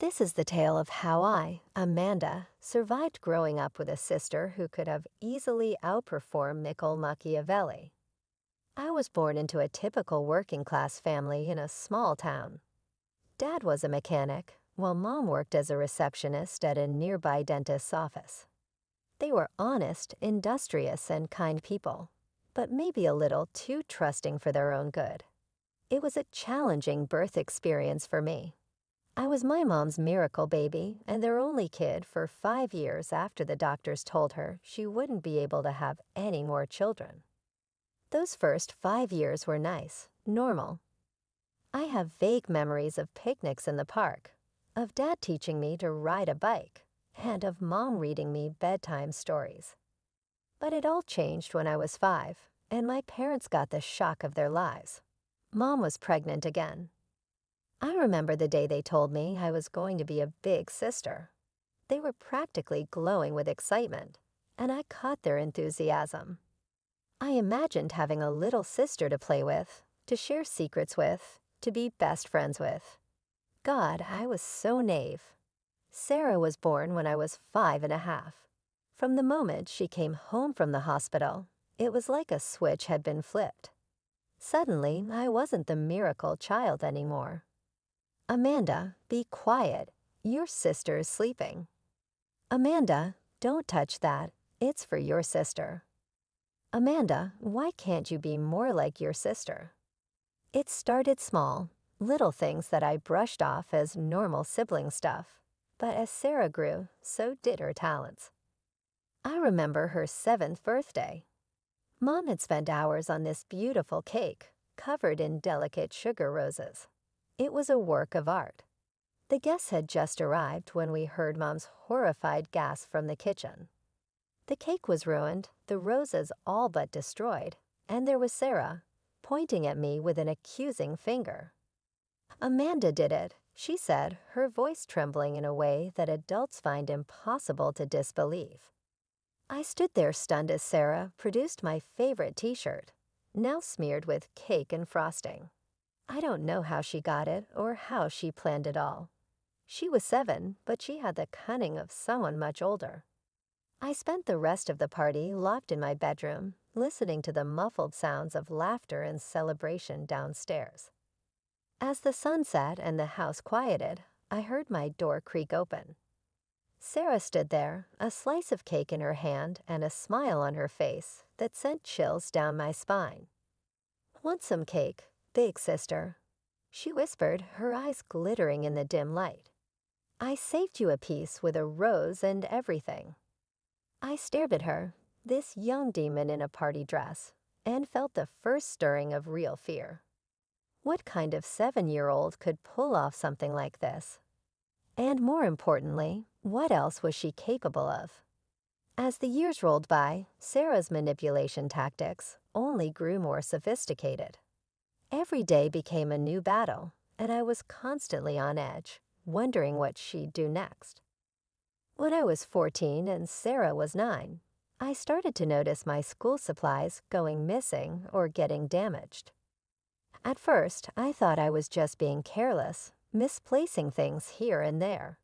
This is the tale of how I, Amanda, survived growing up with a sister who could have easily outperformed Michael Machiavelli. I was born into a typical working-class family in a small town. Dad was a mechanic, while Mom worked as a receptionist at a nearby dentist's office. They were honest, industrious, and kind people, but maybe a little too trusting for their own good. It was a challenging birth experience for me. I was my mom's miracle baby and their only kid for 5 years after the doctors told her she wouldn't be able to have any more children. Those first 5 years were nice, normal. I have vague memories of picnics in the park, of Dad teaching me to ride a bike, and of Mom reading me bedtime stories. But it all changed when I was 5, and my parents got the shock of their lives. Mom was pregnant again. I remember the day they told me I was going to be a big sister. They were practically glowing with excitement, and I caught their enthusiasm. I imagined having a little sister to play with, to share secrets with, to be best friends with. God, I was so naive. Sarah was born when I was 5.5. From the moment she came home from the hospital, it was like a switch had been flipped. Suddenly, I wasn't the miracle child anymore. Amanda, be quiet. Your sister is sleeping. Amanda, don't touch that. It's for your sister. Amanda, why can't you be more like your sister? It started small, little things that I brushed off as normal sibling stuff. But as Sarah grew, so did her talents. I remember her 7th birthday. Mom had spent hours on this beautiful cake, covered in delicate sugar roses. It was a work of art. The guests had just arrived when we heard Mom's horrified gasp from the kitchen. The cake was ruined, the roses all but destroyed, and there was Sarah, pointing at me with an accusing finger. Amanda did it, she said, her voice trembling in a way that adults find impossible to disbelieve. I stood there stunned as Sarah produced my favorite t-shirt, now smeared with cake and frosting. I don't know how she got it or how she planned it all. She was 7, but she had the cunning of someone much older. I spent the rest of the party locked in my bedroom, listening to the muffled sounds of laughter and celebration downstairs. As the sun set and the house quieted, I heard my door creak open. Sarah stood there, a slice of cake in her hand and a smile on her face that sent chills down my spine. "Want some cake, big sister?" she whispered, her eyes glittering in the dim light. "I saved you a piece with a rose and everything." I stared at her, this young demon in a party dress, and felt the first stirring of real fear. What kind of 7-year-old could pull off something like this? And more importantly, what else was she capable of? As the years rolled by, Sarah's manipulation tactics only grew more sophisticated. Every day became a new battle, and I was constantly on edge, wondering what she'd do next. When I was 14 and Sarah was 9, I started to notice my school supplies going missing or getting damaged. At first, I thought I was just being careless, misplacing things here and there.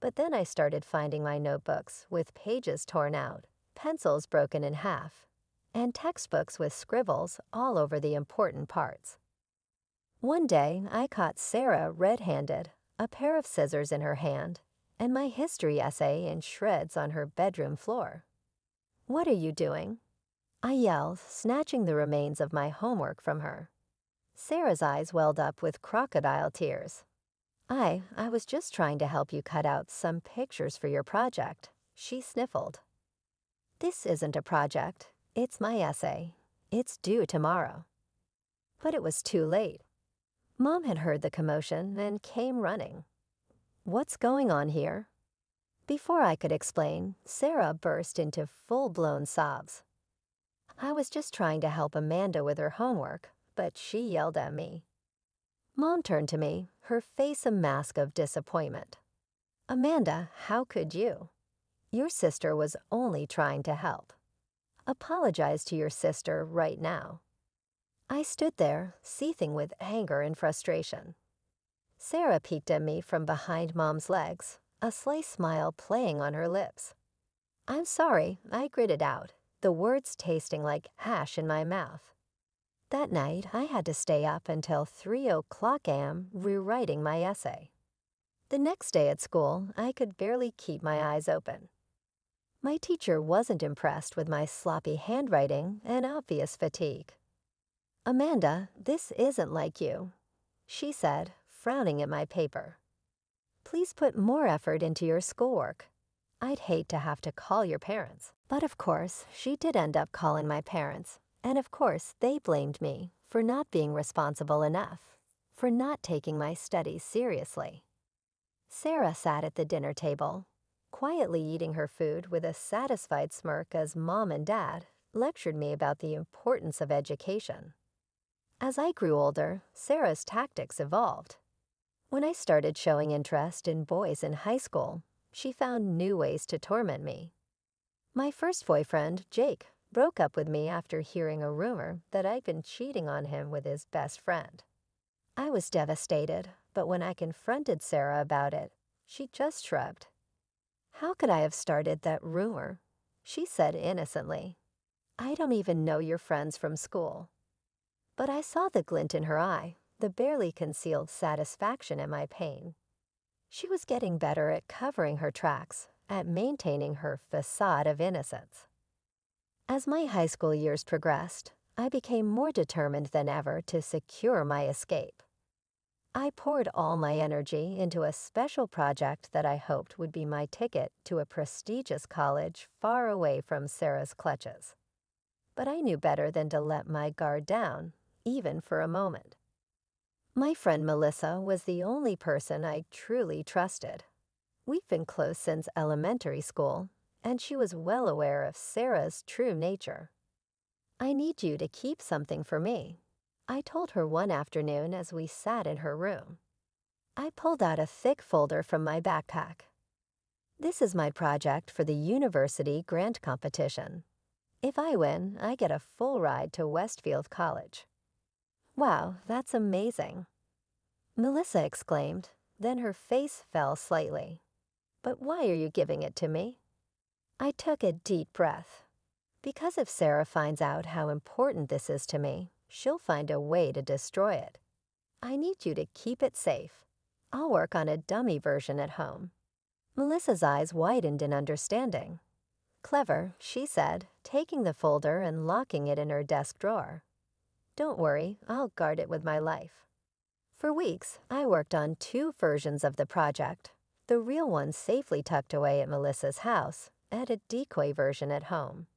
But then I started finding my notebooks with pages torn out, pencils broken in half, and textbooks with scribbles all over the important parts. One day, I caught Sarah red-handed, a pair of scissors in her hand, and my history essay in shreds on her bedroom floor. "What are you doing?" I yelled, snatching the remains of my homework from her. Sarah's eyes welled up with crocodile tears. I was just trying to help you cut out some pictures for your project," she sniffled. "This isn't a project. It's my essay. It's due tomorrow." But it was too late. Mom had heard the commotion and came running. "What's going on here?" Before I could explain, Sarah burst into full-blown sobs. I was just trying to help Amanda with her homework, but she yelled at me. Mom turned to me, her face a mask of disappointment. "Amanda, how could you? Your sister was only trying to help. Apologize to your sister right now." I stood there, seething with anger and frustration. Sarah peeked at me from behind Mom's legs, a sly smile playing on her lips. "I'm sorry," I gritted out, the words tasting like ash in my mouth. That night, I had to stay up until 3 o'clock a.m. rewriting my essay. The next day at school, I could barely keep my eyes open. My teacher wasn't impressed with my sloppy handwriting and obvious fatigue. "Amanda, this isn't like you," she said, frowning at my paper. "Please put more effort into your schoolwork." I'd hate to have to call your parents. But of course, she did end up calling my parents. And of course, they blamed me for not being responsible enough, for not taking my studies seriously. Sarah sat at the dinner table, quietly eating her food with a satisfied smirk as Mom and Dad lectured me about the importance of education. As I grew older, Sarah's tactics evolved. When I started showing interest in boys in high school, she found new ways to torment me. My first boyfriend, Jake, broke up with me after hearing a rumor that I'd been cheating on him with his best friend. I was devastated, but when I confronted Sarah about it, she just shrugged. "How could I have started that rumor?" she said innocently. "I don't even know your friends from school." But I saw the glint in her eye, the barely concealed satisfaction in my pain. She was getting better at covering her tracks, at maintaining her facade of innocence. As my high school years progressed, I became more determined than ever to secure my escape. I poured all my energy into a special project that I hoped would be my ticket to a prestigious college far away from Sarah's clutches. But I knew better than to let my guard down, even for a moment. My friend Melissa was the only person I truly trusted. We've been close since elementary school, and she was well aware of Sarah's true nature. "I need you to keep something for me," I told her one afternoon as we sat in her room. I pulled out a thick folder from my backpack. "This is my project for the university grant competition. If I win, I get a full ride to Westfield College." "Wow, that's amazing," Melissa exclaimed, then her face fell slightly. "But why are you giving it to me?" I took a deep breath. Because if Sarah finds out how important this is to me, she'll find a way to destroy it. I need you to keep it safe. I'll work on a dummy version at home. Melissa's eyes widened in understanding. "Clever," she said, taking the folder and locking it in her desk drawer. "Don't worry, I'll guard it with my life." For weeks, I worked on 2 versions of the project, the real one safely tucked away at Melissa's house, and a decoy version at home.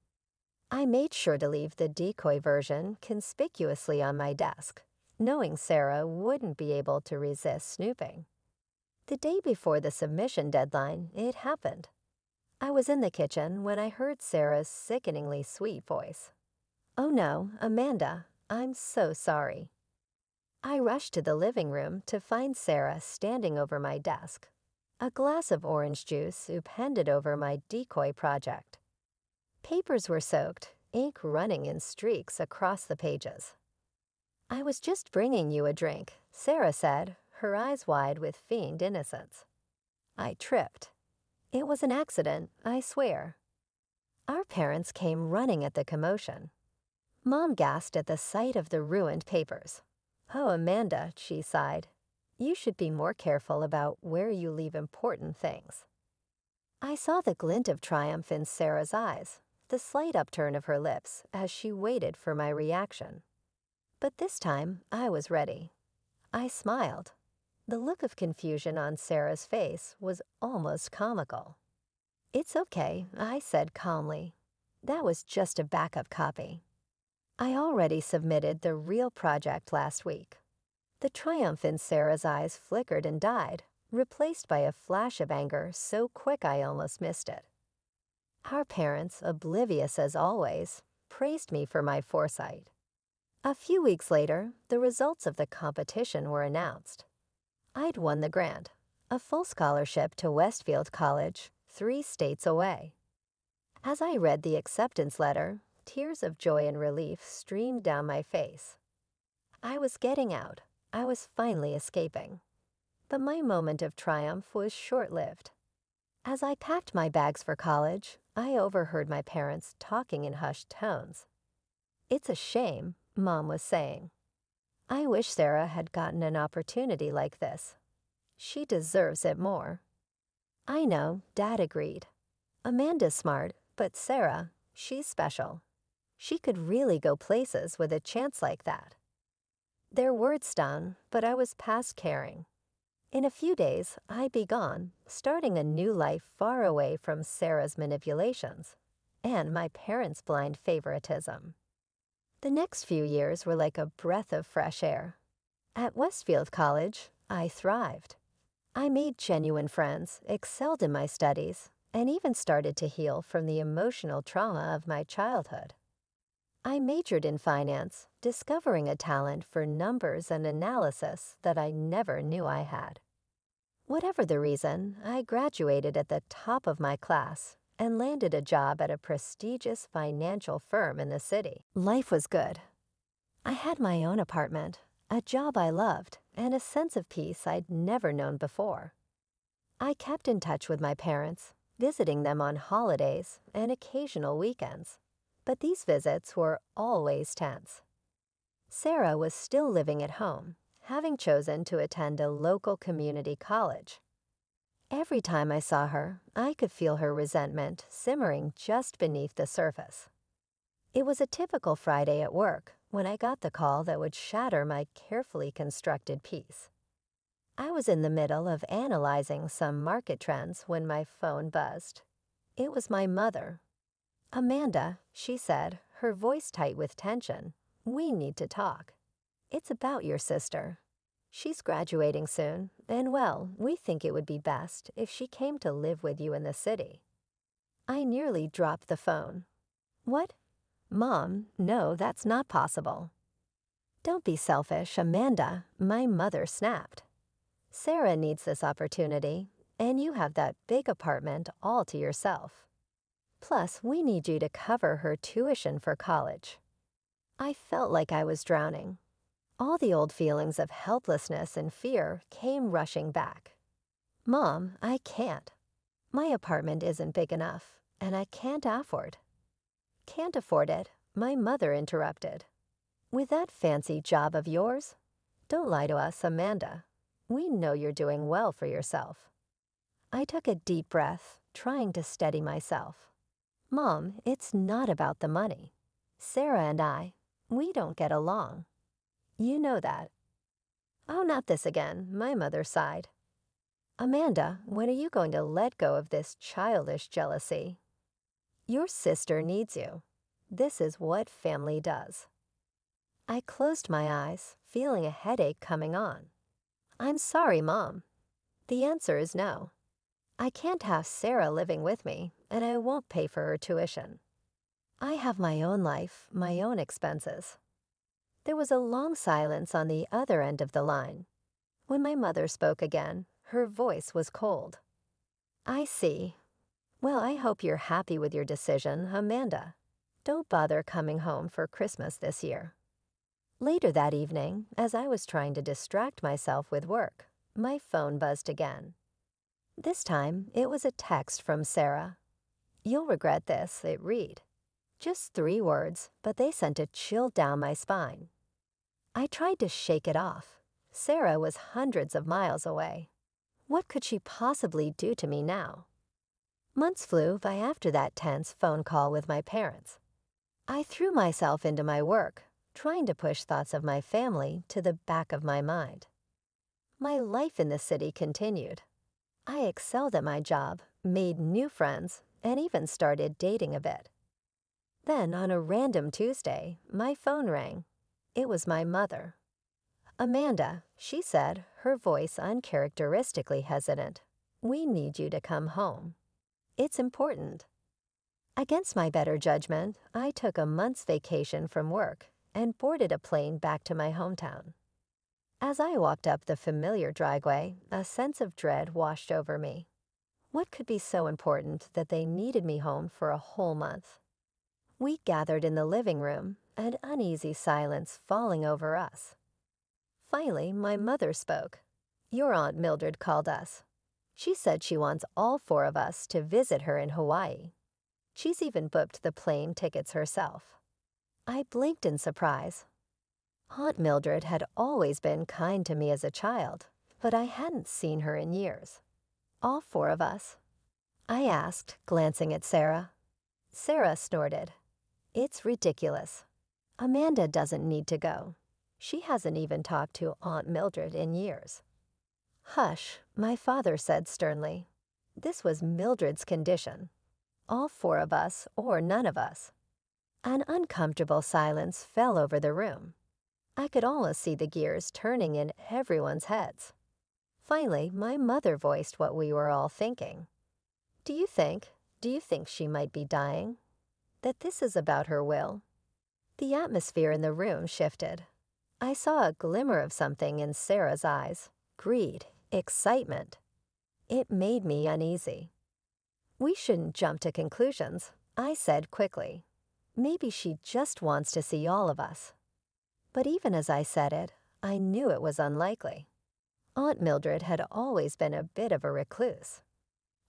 I made sure to leave the decoy version conspicuously on my desk, knowing Sarah wouldn't be able to resist snooping. The day before the submission deadline, it happened. I was in the kitchen when I heard Sarah's sickeningly sweet voice. "Oh no, Amanda, I'm so sorry." I rushed to the living room to find Sarah standing over my desk, a glass of orange juice appended over my decoy project. Papers were soaked, ink running in streaks across the pages. "I was just bringing you a drink," Sarah said, her eyes wide with feigned innocence. I tripped. It was an accident, I swear. Our parents came running at the commotion. Mom gasped at the sight of the ruined papers. "Oh, Amanda," she sighed, "you should be more careful about where you leave important things." I saw the glint of triumph in Sarah's eyes, the slight upturn of her lips as she waited for my reaction. But this time, I was ready. I smiled. The look of confusion on Sarah's face was almost comical. "It's okay," I said calmly. "That was just a backup copy. I already submitted the real project last week." The triumph in Sarah's eyes flickered and died, replaced by a flash of anger so quick I almost missed it. Our parents, oblivious as always, praised me for my foresight. A few weeks later, the results of the competition were announced. I'd won the grant, a full scholarship to Westfield College, 3 states away. As I read the acceptance letter, tears of joy and relief streamed down my face. I was getting out. I was finally escaping. But my moment of triumph was short-lived. As I packed my bags for college, I overheard my parents talking in hushed tones. "It's a shame," Mom was saying. "I wish Sarah had gotten an opportunity like this. She deserves it more." "I know," Dad agreed. "Amanda's smart, but Sarah, she's special. She could really go places with a chance like that." Their words stung, but I was past caring. In a few days, I'd be gone, starting a new life far away from Sarah's manipulations and my parents' blind favoritism. The next few years were like a breath of fresh air. At Westfield College, I thrived. I made genuine friends, excelled in my studies, and even started to heal from the emotional trauma of my childhood. I majored in finance, discovering a talent for numbers and analysis that I never knew I had. Whatever the reason, I graduated at the top of my class and landed a job at a prestigious financial firm in the city. Life was good. I had my own apartment, a job I loved, and a sense of peace I'd never known before. I kept in touch with my parents, visiting them on holidays and occasional weekends, but these visits were always tense. Sarah was still living at home, having chosen to attend a local community college. Every time I saw her, I could feel her resentment simmering just beneath the surface. It was a typical Friday at work when I got the call that would shatter my carefully constructed peace. I was in the middle of analyzing some market trends when my phone buzzed. It was my mother. "Amanda," she said, her voice tight with tension, "we need to talk. It's about your sister. She's graduating soon, and well, we think it would be best if she came to live with you in the city." I nearly dropped the phone. "What? Mom, no, that's not possible." "Don't be selfish, Amanda," my mother snapped. "Sarah needs this opportunity, and you have that big apartment all to yourself. Plus, we need you to cover her tuition for college." I felt like I was drowning. All the old feelings of helplessness and fear came rushing back. "Mom, I can't. My apartment isn't big enough, and I can't afford." "Can't afford it," my mother interrupted. "With that fancy job of yours? Don't lie to us, Amanda. We know you're doing well for yourself." I took a deep breath, trying to steady myself. "Mom, it's not about the money. Sarah and I, we don't get along. You know that." "Oh, not this again," my mother sighed. "Amanda, when are you going to let go of this childish jealousy? Your sister needs you. This is what family does." I closed my eyes, feeling a headache coming on. "I'm sorry, Mom. The answer is no. I can't have Sarah living with me, and I won't pay for her tuition. I have my own life, my own expenses." There was a long silence on the other end of the line. When my mother spoke again, her voice was cold. "I see. Well, I hope you're happy with your decision, Amanda. Don't bother coming home for Christmas this year." Later that evening, as I was trying to distract myself with work, my phone buzzed again. This time, it was a text from Sarah. "You'll regret this," it read. Just 3 words, but they sent a chill down my spine. I tried to shake it off. Sarah was hundreds of miles away. What could she possibly do to me now? Months flew by after that tense phone call with my parents. I threw myself into my work, trying to push thoughts of my family to the back of my mind. My life in the city continued. I excelled at my job, made new friends, and even started dating a bit. Then, on a random Tuesday, my phone rang. It was my mother. "Amanda," she said, her voice uncharacteristically hesitant, "we need you to come home. It's important." Against my better judgment, I took a month's vacation from work and boarded a plane back to my hometown. As I walked up the familiar driveway, a sense of dread washed over me. What could be so important that they needed me home for a whole month? We gathered in the living room, an uneasy silence falling over us. Finally, my mother spoke. Your Aunt Mildred called us. She said she wants all four of us to visit her in Hawaii. She's even booked the plane tickets herself. I blinked in surprise. Aunt Mildred had always been kind to me as a child, but I hadn't seen her in years. All four of us? I asked, glancing at Sarah. Sarah snorted. It's ridiculous. Amanda doesn't need to go. She hasn't even talked to Aunt Mildred in years. Hush, my father said sternly. This was Mildred's condition. All four of us or none of us. An uncomfortable silence fell over the room. I could almost see the gears turning in everyone's heads. Finally, my mother voiced what we were all thinking. Do you think she might be dying? That this is about her will? The atmosphere in the room shifted. I saw a glimmer of something in Sarah's eyes. Greed, excitement. It made me uneasy. We shouldn't jump to conclusions, I said quickly. Maybe she just wants to see all of us. But even as I said it, I knew it was unlikely. Aunt Mildred had always been a bit of a recluse.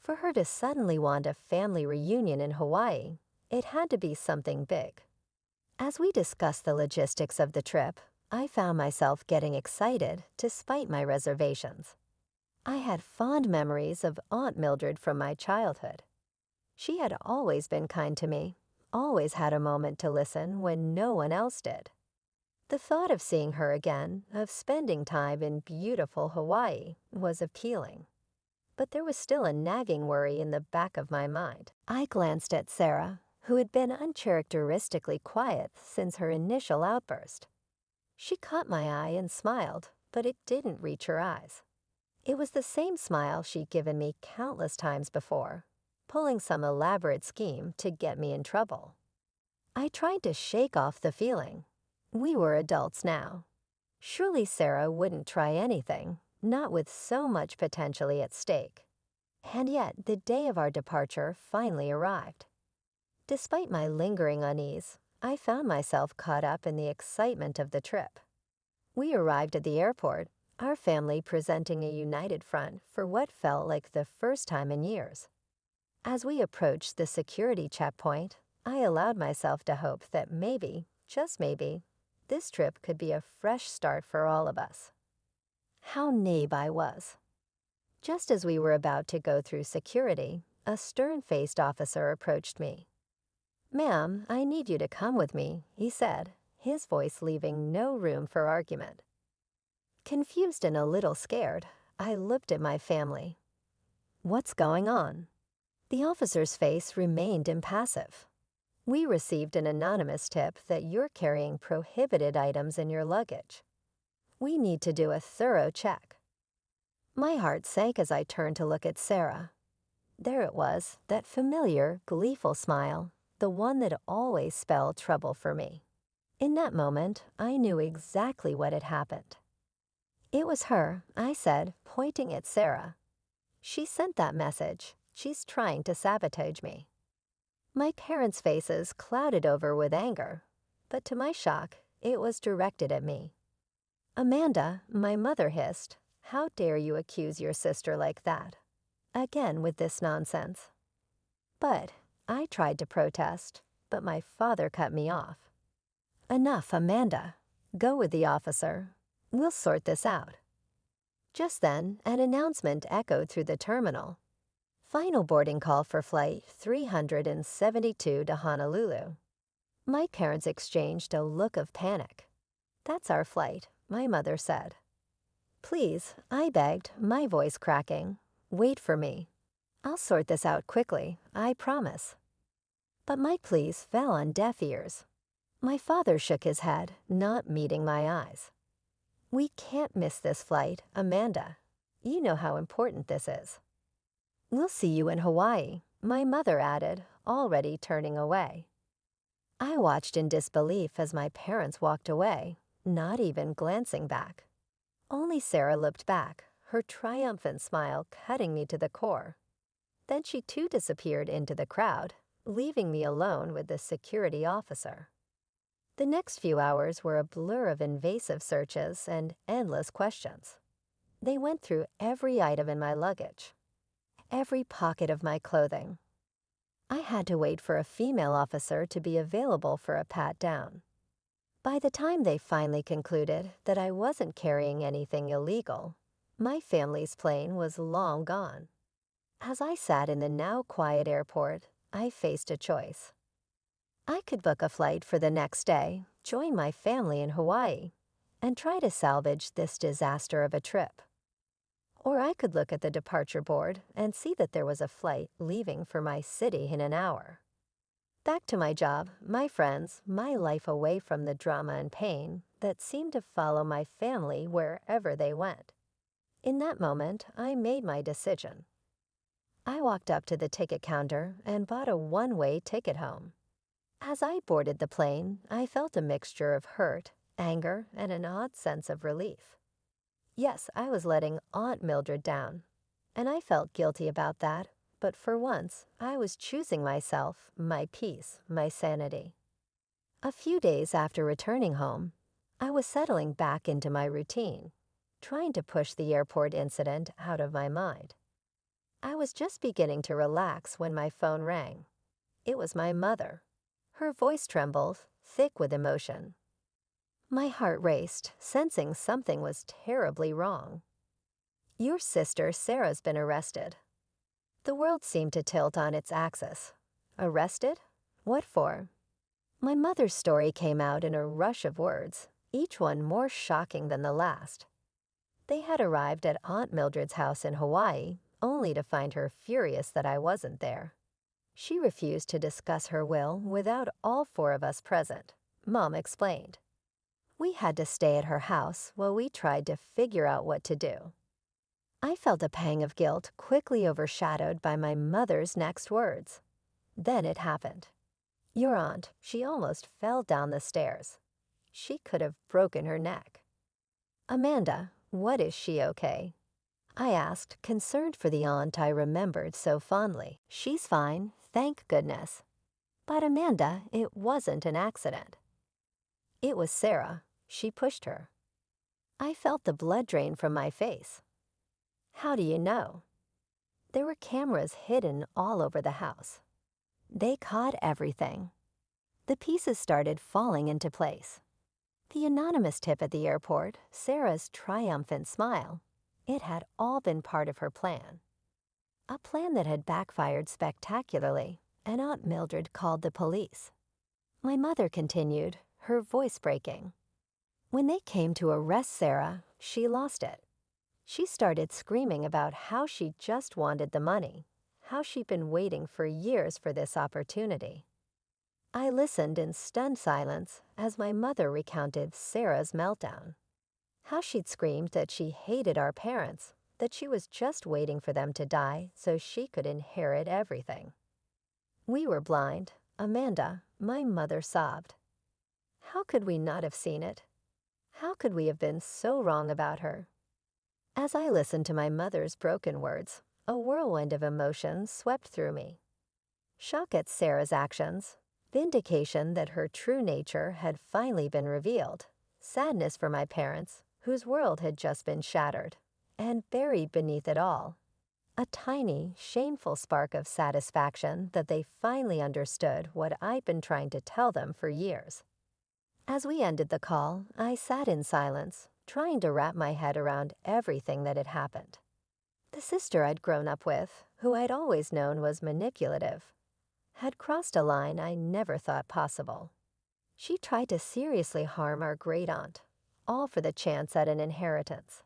For her to suddenly want a family reunion in Hawaii, it had to be something big. As we discussed the logistics of the trip, I found myself getting excited despite my reservations. I had fond memories of Aunt Mildred from my childhood. She had always been kind to me, always had a moment to listen when no one else did. The thought of seeing her again, of spending time in beautiful Hawaii, was appealing. But there was still a nagging worry in the back of my mind. I glanced at Sarah, who had been uncharacteristically quiet since her initial outburst. She caught my eye and smiled, but it didn't reach her eyes. It was the same smile she'd given me countless times before, pulling some elaborate scheme to get me in trouble. I tried to shake off the feeling. We were adults now. Surely Sarah wouldn't try anything, not with so much potentially at stake. And yet the day of our departure finally arrived. Despite my lingering unease, I found myself caught up in the excitement of the trip. We arrived at the airport, our family presenting a united front for what felt like the first time in years. As we approached the security checkpoint, I allowed myself to hope that maybe, just maybe, this trip could be a fresh start for all of us. How naive I was. Just as we were about to go through security, a stern-faced officer approached me. "Ma'am, I need you to come with me," he said, his voice leaving no room for argument. Confused and a little scared, I looked at my family. What's going on? The officer's face remained impassive. We received an anonymous tip that you're carrying prohibited items in your luggage. We need to do a thorough check. My heart sank as I turned to look at Sarah. There it was, that familiar, gleeful smile, the one that always spelled trouble for me. In that moment, I knew exactly what had happened. It was her, I said, pointing at Sarah. She sent that message. She's trying to sabotage me. My parents' faces clouded over with anger, but to my shock, it was directed at me. "Amanda," my mother hissed, "how dare you accuse your sister like that? Again with this nonsense." But I tried to protest, but my father cut me off. "Enough, Amanda. Go with the officer. We'll sort this out." Just then, an announcement echoed through the terminal. Final boarding call for flight 372 to Honolulu. My parents exchanged a look of panic. "That's our flight," my mother said. "Please," I begged, my voice cracking. "Wait for me. I'll sort this out quickly, I promise." But my pleas fell on deaf ears. My father shook his head, not meeting my eyes. "We can't miss this flight, Amanda. You know how important this is." "We'll see you in Hawaii," my mother added, already turning away. I watched in disbelief as my parents walked away, not even glancing back. Only Sarah looked back, her triumphant smile cutting me to the core. Then she too disappeared into the crowd, leaving me alone with the security officer. The next few hours were a blur of invasive searches and endless questions. They went through every item in my luggage, every pocket of my clothing. I had to wait for a female officer to be available for a pat down. By the time they finally concluded that I wasn't carrying anything illegal, my family's plane was long gone. As I sat in the now quiet airport, I faced a choice. I could book a flight for the next day, join my family in Hawaii, and try to salvage this disaster of a trip. Or I could look at the departure board and see that there was a flight leaving for my city in an hour. Back to my job, my friends, my life away from the drama and pain that seemed to follow my family wherever they went. In that moment, I made my decision. I walked up to the ticket counter and bought a one-way ticket home. As I boarded the plane, I felt a mixture of hurt, anger, and an odd sense of relief. Yes, I was letting Aunt Mildred down, and I felt guilty about that, but for once, I was choosing myself, my peace, my sanity. A few days after returning home, I was settling back into my routine, trying to push the airport incident out of my mind. I was just beginning to relax when my phone rang. It was my mother. Her voice trembled, thick with emotion. My heart raced, sensing something was terribly wrong. "Your sister Sarah's been arrested." The world seemed to tilt on its axis. Arrested? What for? My mother's story came out in a rush of words, each one more shocking than the last. They had arrived at Aunt Mildred's house in Hawaii, only to find her furious that I wasn't there. She refused to discuss her will without all four of us present, Mom explained. We had to stay at her house while we tried to figure out what to do. I felt a pang of guilt quickly overshadowed by my mother's next words. Then it happened. "Your aunt, she almost fell down the stairs. She could have broken her neck." "Amanda, what, is she okay?" I asked, concerned for the aunt I remembered so fondly. "She's fine, thank goodness." But Amanda, it wasn't an accident. It was Sarah. She pushed her. I felt the blood drain from my face. "How do you know?" There were cameras hidden all over the house. They caught everything. The pieces started falling into place. The anonymous tip at the airport, Sarah's triumphant smile. It had all been part of her plan. A plan that had backfired spectacularly, and Aunt Mildred called the police. My mother continued, her voice breaking. When they came to arrest Sarah, she lost it. She started screaming about how she just wanted the money, how she'd been waiting for years for this opportunity. I listened in stunned silence as my mother recounted Sarah's meltdown. How she'd screamed that she hated our parents, that she was just waiting for them to die so she could inherit everything. We were blind. Amanda, my mother sobbed. How could we not have seen it? How could we have been so wrong about her? As I listened to my mother's broken words, a whirlwind of emotions swept through me. Shock at Sarah's actions, vindication that her true nature had finally been revealed, sadness for my parents, whose world had just been shattered, and buried beneath it all, a tiny, shameful spark of satisfaction that they finally understood what I'd been trying to tell them for years. As we ended the call, I sat in silence, trying to wrap my head around everything that had happened. The sister I'd grown up with, who I'd always known was manipulative, had crossed a line I never thought possible. She tried to seriously harm our great-aunt, all for the chance at an inheritance.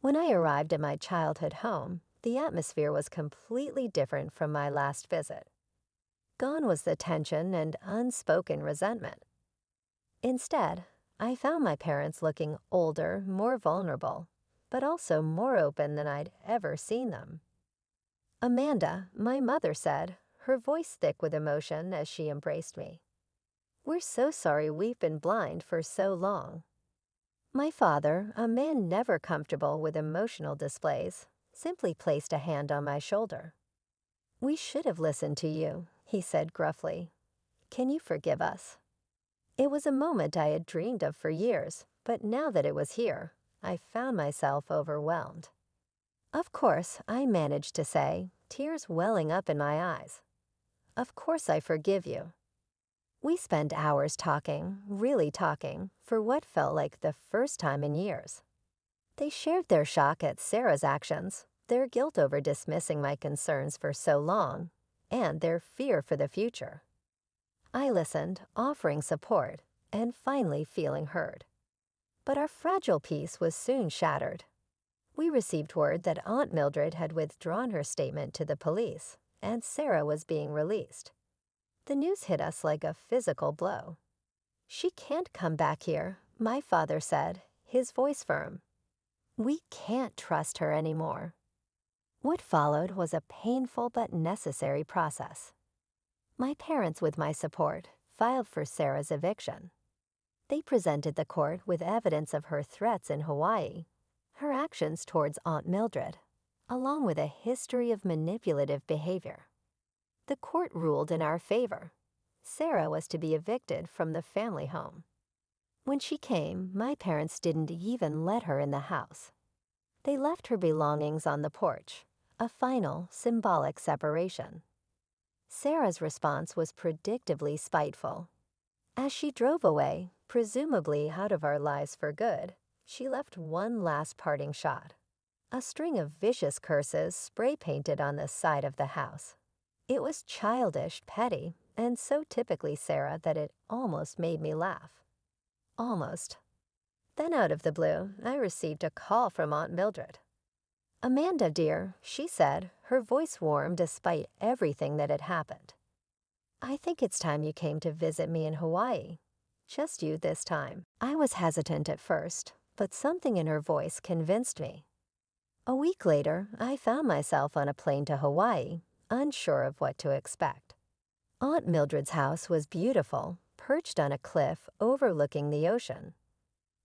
When I arrived at my childhood home, the atmosphere was completely different from my last visit. Gone was the tension and unspoken resentment. Instead, I found my parents looking older, more vulnerable, but also more open than I'd ever seen them. "Amanda," my mother said, her voice thick with emotion as she embraced me. "We're so sorry we've been blind for so long." My father, a man never comfortable with emotional displays, simply placed a hand on my shoulder. "We should have listened to you," he said gruffly. "Can you forgive us?" It was a moment I had dreamed of for years, but now that it was here, I found myself overwhelmed. Of course, I managed to say, tears welling up in my eyes. Of course I forgive you. We spent hours talking, really talking, for what felt like the first time in years. They shared their shock at Sarah's actions, their guilt over dismissing my concerns for so long, and their fear for the future. I listened, offering support, and finally feeling heard. But our fragile peace was soon shattered. We received word that Aunt Mildred had withdrawn her statement to the police, and Sarah was being released. The news hit us like a physical blow. "She can't come back here," my father said, his voice firm. "We can't trust her anymore." What followed was a painful but necessary process. My parents, with my support, filed for Sarah's eviction. They presented the court with evidence of her threats in Hawaii, her actions towards Aunt Mildred, along with a history of manipulative behavior. The court ruled in our favor. Sarah was to be evicted from the family home. When she came, my parents didn't even let her in the house. They left her belongings on the porch, a final, symbolic separation. Sarah's response was predictably spiteful. As she drove away, presumably out of our lives for good, she left one last parting shot. A string of vicious curses spray-painted on the side of the house. It was childish, petty, and so typically Sarah that it almost made me laugh. Almost. Then out of the blue, I received a call from Aunt Mildred. "Amanda, dear," she said, her voice warm despite everything that had happened. "I think it's time you came to visit me in Hawaii. Just you this time." I was hesitant at first, but something in her voice convinced me. A week later, I found myself on a plane to Hawaii, unsure of what to expect. Aunt Mildred's house was beautiful, perched on a cliff overlooking the ocean.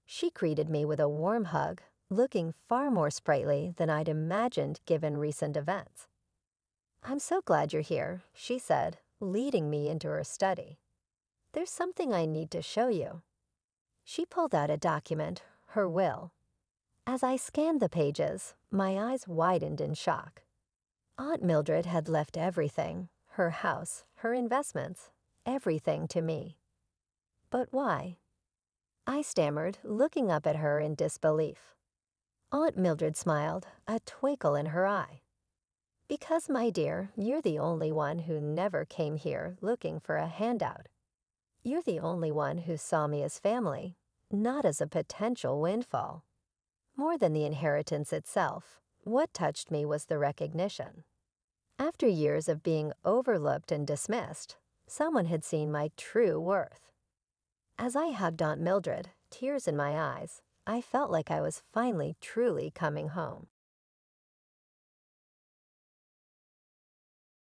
She greeted me with a warm hug, looking far more sprightly than I'd imagined given recent events. "I'm so glad you're here," she said, leading me into her study. "There's something I need to show you." She pulled out a document, her will. As I scanned the pages, my eyes widened in shock. Aunt Mildred had left everything, her house, her investments, everything to me. But why? I stammered, looking up at her in disbelief. Aunt Mildred smiled, a twinkle in her eye. "Because, my dear, you're the only one who never came here looking for a handout. You're the only one who saw me as family, not as a potential windfall. More than the inheritance itself, what touched me was the recognition. After years of being overlooked and dismissed, someone had seen my true worth." As I hugged Aunt Mildred, tears in my eyes, I felt like I was finally truly coming home.